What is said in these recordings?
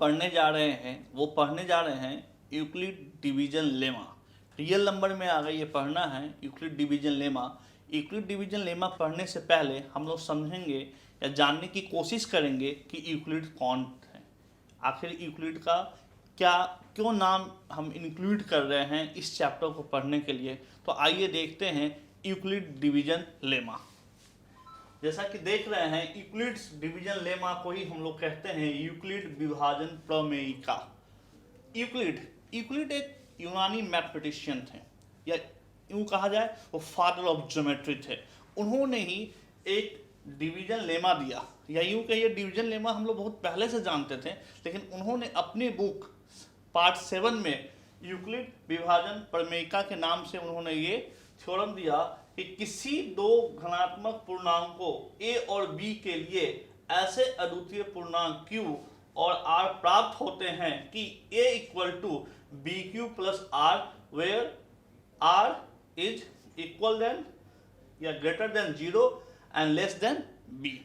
पढ़ने जा रहे हैं वो पढ़ने जा रहे हैं Euclid division lemma. Real number में अगर ये पढ़ना है Euclid division lemma. Euclid division lemma पढ़ने से पहले हम लोग समझेंगे या जानने की कोशिश करेंगे कि यूक्लिड कौन है, आखिर यूक्लिड का क्या क्यों नाम हम इंक्लूड कर रहे हैं इस चैप्टर को पढ़ने के लिए। तो आइए देखते हैं यूक्लिड डिवीजन लेमा। जैसा कि देख रहे हैं यूक्लिड डिवीजन लेमा को ही हम लोग कहते हैं यूक्लिड विभाजन प्रमेयिका। यूक्लिड एक यूनानी मैथमेटिशियन थे, या यूं कहा जाए वो फादर ऑफ ज्योमेट्री थे। उन्होंने ही एक डिवीजन लेमा दिया, या यूं कहिए डिवीजन लेमा हम लोग बहुत पहले से जानते थे, लेकिन उन्होंने अपनी बुक पार्ट 7 में यूक्लिड विभाजन प्रमेयिका के नाम से उन्होंने ये थ्योरम दिया कि किसी दो घनात्मक पूर्णांकों a और b के लिए ऐसे अद्वितीय पूर्णांक q और r प्राप्त होते हैं कि a equal to B Q plus R, where r is equal then या greater than 0 and less than b।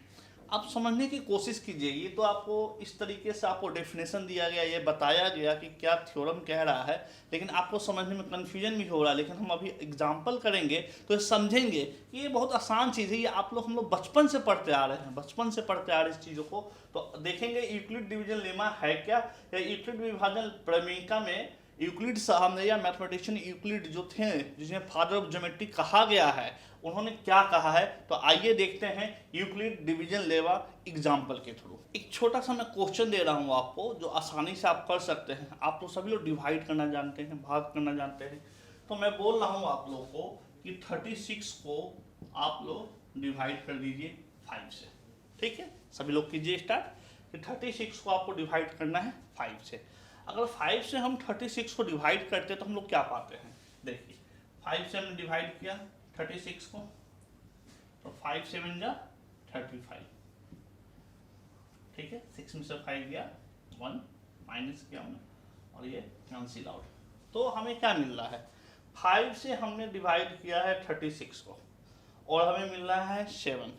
आप समझने की कोशिश कीजिए। ये तो आपको इस तरीके से आपको डेफिनेशन दिया गया, ये बताया गया कि क्या थ्योरम कह रहा है, लेकिन आपको समझने में कन्फ्यूजन भी हो रहा है। लेकिन हम अभी एग्जाम्पल करेंगे तो ये समझेंगे कि ये बहुत आसान चीज़ है। ये हम लोग बचपन से पढ़ते आ रहे हैं, बचपन से पढ़ते आ रहे इस चीज़ों को। तो देखेंगे यूक्लिड डिवीजन लेमा है क्या, या यूक्लिड विभाजन प्रमेयिका में यूक्लिड साहब ने या मैथमेटिशियन यूक्लिड जो थे, जिन्हें फादर ऑफ ज्योमेट्री कहा गया है, उन्होंने क्या कहा है। तो आइए देखते हैं यूक्लिड डिवीजन लेमा एग्जाम्पल के थ्रू। एक छोटा सा मैं क्वेश्चन दे रहा हूँ आपको, जो आसानी से आप कर सकते हैं। आप तो सभी लोग डिवाइड करना जानते हैं, भाग करना जानते हैं। तो मैं बोल रहा हूँ आप लोगों को कि 36 को आप लोग डिवाइड कर दीजिए 5 से। ठीक है, सभी लोग कीजिए स्टार्ट कि 36 को आपको डिवाइड करना है 5 से। अगर 5 से हम 36 को डिवाइड करते हैं तो हम लोग क्या पाते हैं। देखिए 5 से हमने डिवाइड किया 36 को, तो 5 7 जा 35। ठीक है, 6 में से 5 गया 1, माइनस किया हमने और ये कैंसिल आउट। तो हमें क्या मिल रहा है, 5 से हमने डिवाइड किया है 36 को और हमें मिल रहा है 7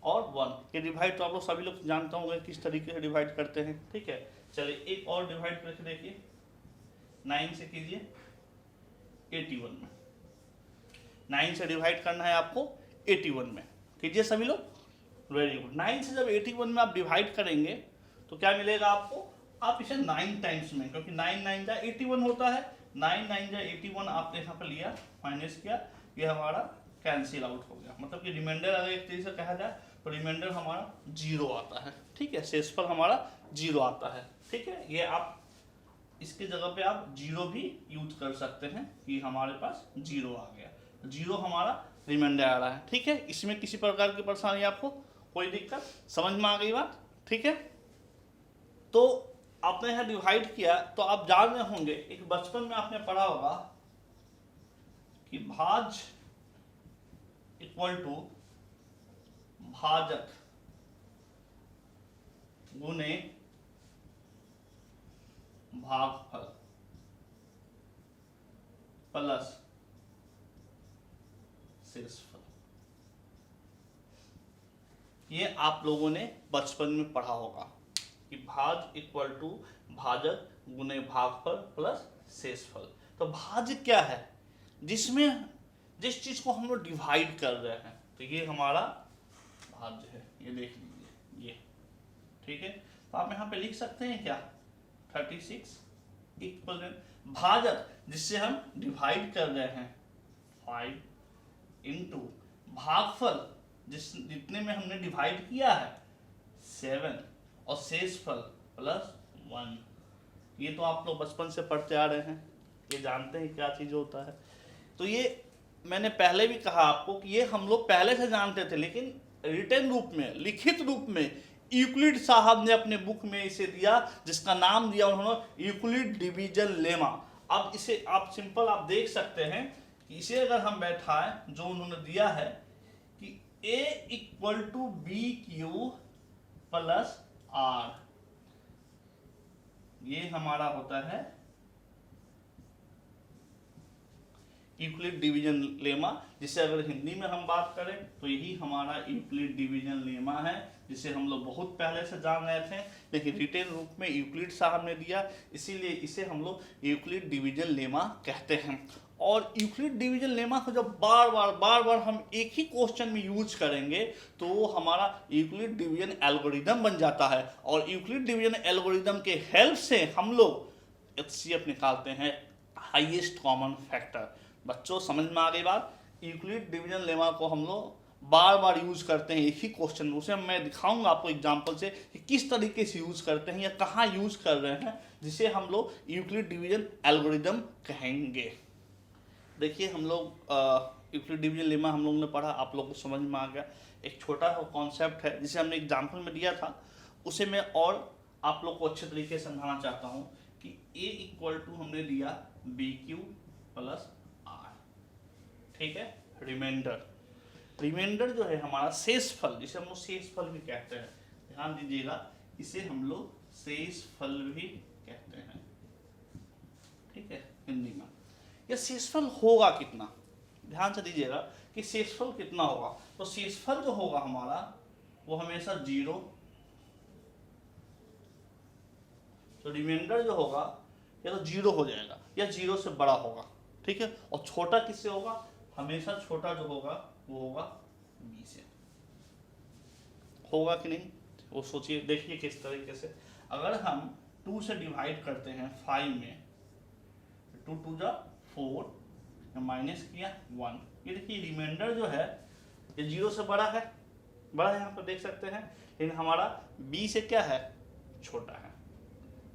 और 1। ये डिवाइड तो आप लोग सभी लोग जानते होंगे किस तरीके से डिवाइड करते हैं। ठीक है, चलिए एक और डिवाइड करके देखिए, 9 से कीजिए 81 में। 9 से डिवाइड करना है आपको 81 में, कीजिए सभी लोग। Very good. 9 से जब 81 में आप डिवाइड करेंगे तो क्या मिलेगा आपको, आप इसे 9 टाइम्स में, क्योंकि 9 9 जा 81 होता है, 9 9 जा 81 आपने यहाँ पर लिया, माइनस किया, ये हमारा कैंसिल आउट हो गया। मतलब कि रिमाइंडर अगर एक तरीके से कहा जाए तो रिमाइंडर हमारा 0 आता है। ठीक है, शेषफल हमारा 0 आता है। ठीक है, ये आप इसके जगह पे आप 0 भी यूज कर सकते हैं कि हमारे पास 0 आ गया, 0 हमारा रिमाइंडर आ रहा है। ठीक है, इसमें किसी प्रकार की परेशानी आपको कोई दिक्कत, समझ में आ गई बात। ठीक है, तो आपने यहाँ डिवाइड किया तो आप जान रहे होंगे, एक बचपन में आपने पढ़ा होगा कि भाज इक्वल टू भाजक गुने भागफल प्लस शेषफल। ये आप लोगों ने बचपन में पढ़ा होगा कि भाज इक्वल टू भाजक गुने भागफल प्लस शेषफल। तो भाज्य क्या है, जिसमें जिस चीज को हम लोग डिवाइड कर रहे हैं, तो ये हमारा भाज्य है। ये देख लीजिए ये। ठीक है, तो आप यहाँ पे लिख सकते हैं क्या, 36 इक्वल भाजक जिससे हम डिवाइड कर रहे हैं 5 इंटू भागफल जितने में हमने डिवाइड किया है 7 और शेषफल प्लस 1। ये तो आप लोग बचपन से पढ़ते आ रहे हैं, ये जानते हैं क्या चीज होता है। तो ये मैंने पहले भी कहा आपको कि ये हम लोग पहले से जानते थे, लेकिन रिटन रूप में, लिखित रूप में यूक्लिड साहब ने अपने बुक में इसे दिया, जिसका नाम दिया उन्होंने यूक्लिड डिवीजन लेमा। अब इसे आप सिंपल आप देख सकते हैं कि इसे अगर हम बैठाएं, जो उन्होंने दिया है कि a equal to B Q plus R, ये हमारा होता है यूक्लिड डिवीजन लेमा, जिसे अगर हिंदी में हम बात करें तो यही हमारा यूक्लिड डिवीजन लेमा है, जिसे हम लोग बहुत पहले से जान रहे थे, लेकिन रिटेन रूप में यूक्लिड साहब ने दिया, इसीलिए इसे हम लोग यूक्लिड डिवीजन लेमा कहते हैं। और यूक्लिड डिवीजन लेमा को जब बार बार हम एक ही क्वेश्चन में यूज करेंगे तो वो हमारा यूक्लिड डिवीजन एल्गोरिदम बन जाता है, और यूक्लिड डिवीजन एल्गोरिदम के हेल्प से हम लोग एचसीएफ निकालते हैं, हाईएस्ट कॉमन फैक्टर। बच्चों समझ में आ गई बात? यूक्लिड डिवीजन लेमा को हम लोग बार यूज करते हैं एक ही क्वेश्चन में, उसे मैं दिखाऊंगा आपको एग्जांपल से कि किस तरीके से यूज करते हैं या कहाँ यूज कर रहे हैं, जिसे हम लोग यूक्लिड डिवीजन एल्गोरिदम कहेंगे। देखिए हम लोग यूक्लिड डिवीजन लेमा हम लोग ने पढ़ा, आप लोग को समझ में आ गया। एक छोटा सा कॉन्सेप्ट है जिसे हमने एग्जाम्पल में दिया था, उसे मैं और आप लोग को अच्छे तरीके से समझाना चाहता हूँ कि A इक्वल टू हमने दिया BQ प्लस R, ठीक है। रिमाइंडर जो है हमारा शेषफल, जिसे हम लोग शेषफल भी कहते हैं, ध्यान दीजिएगा, इसे हम लोग शेषफल भी कहते हैं, ठीक है हिंदी में। यह शेषफल होगा कितना, ध्यान से दीजिएगा कि शेषफल कितना होगा। तो शेषफल जो होगा हमारा वो हमेशा 0, तो रिमाइंडर जो होगा या तो 0 हो जाएगा या 0 से बड़ा होगा, ठीक है। और छोटा किससे होगा, हमेशा छोटा जो होगा वो होगा B से। होगा कि नहीं वो सोचिए, देखिए किस तरीके से। अगर हम 2 से डिवाइड करते हैं 5 में, 2 2 जा 4, माइनस किया 1, ये देखिए रिमाइंडर जो है ये 0 से बड़ा है, यहाँ पर देख सकते हैं, लेकिन हमारा B से क्या है, छोटा है,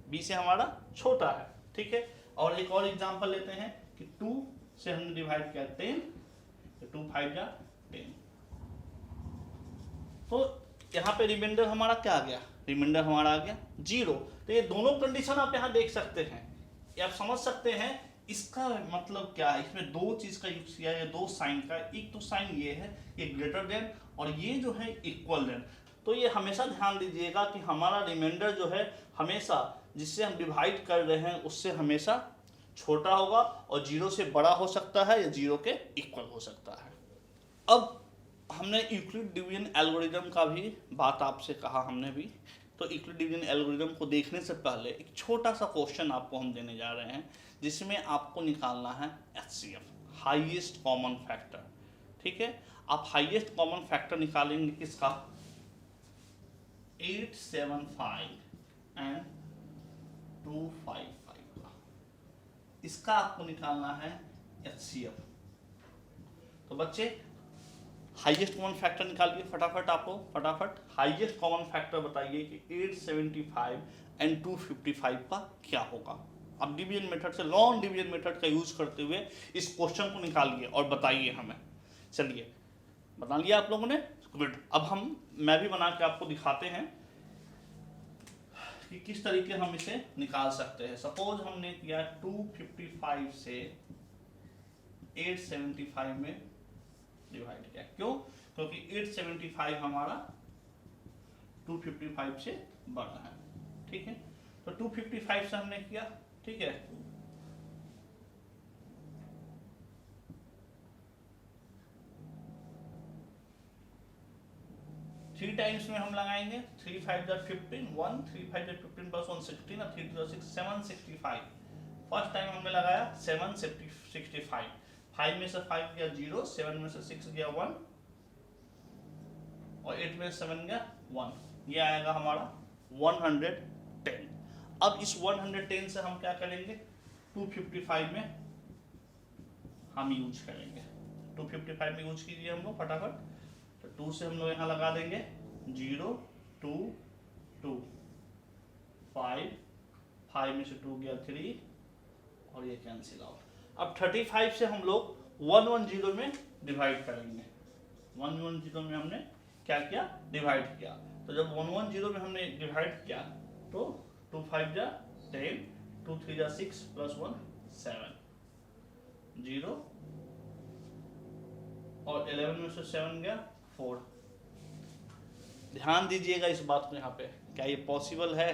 B से हमारा छोटा है, ठीक है। और एक और एग्जांपल लेते हैं कि 2 से हमने डिवाइड किया 10, 2 5 जा 10, तो यहाँ पे रिमाइंडर हमारा क्या आ गया, रिमाइंडर हमारा आ गया 0। तो ये दोनों कंडीशन आप यहाँ देख सकते हैं, ये आप समझ सकते हैं इसका मतलब क्या है। इसमें 2 चीज का यूज किया है, 2 साइन का, एक तो साइन ये है, ये ग्रेटर देन, और ये जो है इक्वल देन। तो ये हमेशा ध्यान दीजिएगा कि हमारा रिमाइंडर जो है हमेशा जिससे हम डिवाइड कर रहे हैं उससे हमेशा छोटा होगा, और 0 से बड़ा हो सकता है या 0 के इक्वल हो सकता है। अब हमने यूक्लिड डिवीजन एल्गोरिदम का भी बात आपसे कहा हमने भी, तो यूक्लिड डिवीजन एल्गोरिदम को देखने से पहले एक छोटा सा क्वेश्चन आपको हम देने जा रहे हैं, जिसमें आपको निकालना है HCF, हाईएस्ट कॉमन फैक्टर, ठीक है। आप हाईएस्ट कॉमन फैक्टर निकालेंगे किसका, 875 एंड 255 का, इसका आपको निकालना है HCF। तो बच्चे हाईएस्ट कॉमन फैक्टर निकालिए फटाफट, आपको फटाफट हाईएस्ट कॉमन फैक्टर बताइए कि 875 एंड 255 का क्या होगा। अब डिवीजन मेथड से, लॉन्ग डिवीजन मेथड का यूज करते हुए इस क्वेश्चन को निकालिए और बताइए हमें। चलिए बता लिया आप लोगों ने, गुड। अब मैं भी बना के आपको दिखाते हैं कि किस तरीके हम इसे निकाल सकते हैं। सपोज हमने किया 255 से 875 में डिवाइड किया, क्यों, क्योंकि 875 हमारा 255 से बड़ा है, ठीक है। तो 255 से हमने किया, ठीक है, थ्री टाइम्स में हम लगाएंगे, 3 5 15, 1 3 5 15 प्लस 1 16 और 3 2 6 765। फर्स्ट टाइम हमने लगाया 765, 5 में से 5 गया 0, 7 में से 6 गया 1, और 8 में से 7 गया 1, ये आएगा हमारा 110। अब इस 110 से हम क्या करेंगे, 255 में हम यूज करेंगे, 255 में यूज कीजिए हम लोग फटाफट। तो 2 से हम लोग यहाँ लगा देंगे 0 2 2 5, 5 में से 2 गया 3, और ये कैंसिल आउट। अब 35 से हम लोग 110 में डिवाइड करेंगे, 110 में हमने क्या किया, डिवाइड किया। तो जब 110 में हमने डिवाइड किया तो 2 5 जा 10, 2 3 जा 6 प्लस 1 7, 0, और 11 में से 7 गया 4। ध्यान दीजिएगा इस बात को, यहाँ पे क्या ये पॉसिबल है,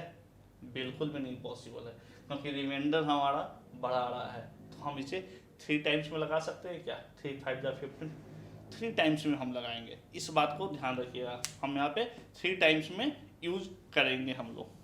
बिल्कुल भी नहीं पॉसिबल है, क्योंकि रिमाइंडर हमारा बढ़ा रहा है, तो हम इसे 3 टाइम्स में लगा सकते हैं क्या, 3 5 जा 15, 3 टाइम्स में हम लगाएंगे। इस बात को ध्यान रखिएगा, हम यहाँ पे 3 टाइम्स में यूज करेंगे हम लोग।